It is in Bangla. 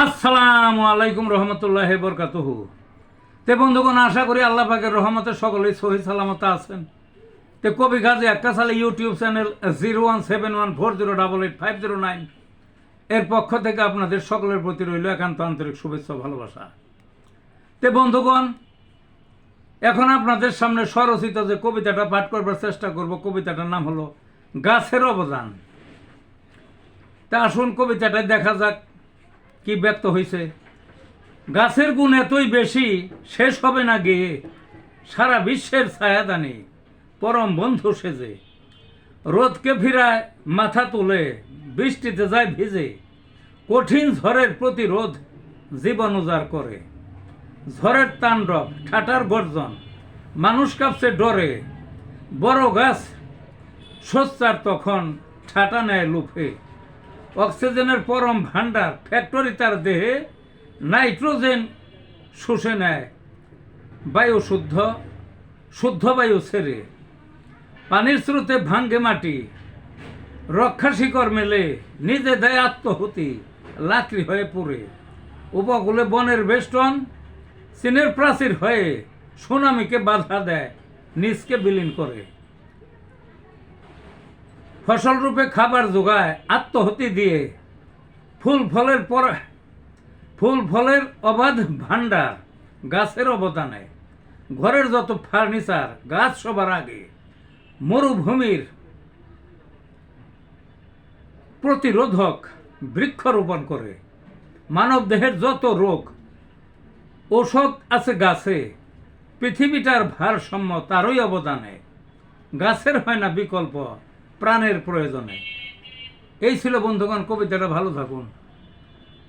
আসসালামু আলাইকুম রহমতুল্লাহি বরকাতুহু। তে বন্ধুগণ, আশা করি আল্লাহ পাকের রহমতে সকলেই সহি সালামতে আছেন। তে কবি গাজী একটা সালে ইউটিউব চ্যানেল 017140885009 এর পক্ষ থেকে আপনাদের সকলের প্রতি রইল একান্ত আন্তরিক শুভেচ্ছা ভালোবাসা। তে বন্ধুগণ, এখন আপনাদের সামনে স্বরচিত যে কবিতাটা পাঠ করবার চেষ্টা করব, কবিতাটার নাম হলো গাছের অবদান। তা আসুন কবিতাটায় দেখা যাক কি ব্যক্ত হয়েছে। গাছের গুণ এতই বেশি, শেষ হবে না গিয়ে, সারা বিশ্বের ছায়াদানি পরম বন্ধু সেজে, রোদকে ফিরায় মাথা তুলে, বৃষ্টিতে যায় ভিজে, কঠিন ঝড়ের প্রতিরোধ জীবন উজাড় করে। ঝড়ের তাণ্ডব, ঠাটার গর্জন, মানুষ কাঁপছে ডরে, বড় গাছ সোচ্চার তখন ঠাটা নেয় লুফে। অক্সিজেনের পরম ভাণ্ডার, ফ্যাক্টরি তার দেহে, নাইট্রোজেন শুষে নেয় বায়ু শুদ্ধ বায়ু ছেড়ে। পানির স্রোতে ভাঙ্গে মাটি, রক্ষা শিকড় মেলে, নিজে দেয় আত্মহুতি, লাকড়ি হয়ে পড়ে। উপকূলে বনের বেষ্টন, চীনের প্রাচীর হয়ে, সুনামিকে বাধা দেয়, নিজকে বিলীন করে। ফসল রূপে খাবার যোগায় আত্মহতি দিয়ে, ফুল ফলের অবাধ ভাণ্ডার গাছের অবদানে। ঘরের যত ফার্নিচার গাছ সবার আগে, মরুভূমির প্রতিরোধক বৃক্ষরোপণ করে। মানব দেহের যত রোগ ঔষধ আছে গাছে, পৃথিবীটার ভারসাম্য তারই অবদানে। গাছের হয় না বিকল্প প্রাণের প্রয়োজনে। এই ছিল বন্ধুগণ কবিতাটা। ভালো থাকুন।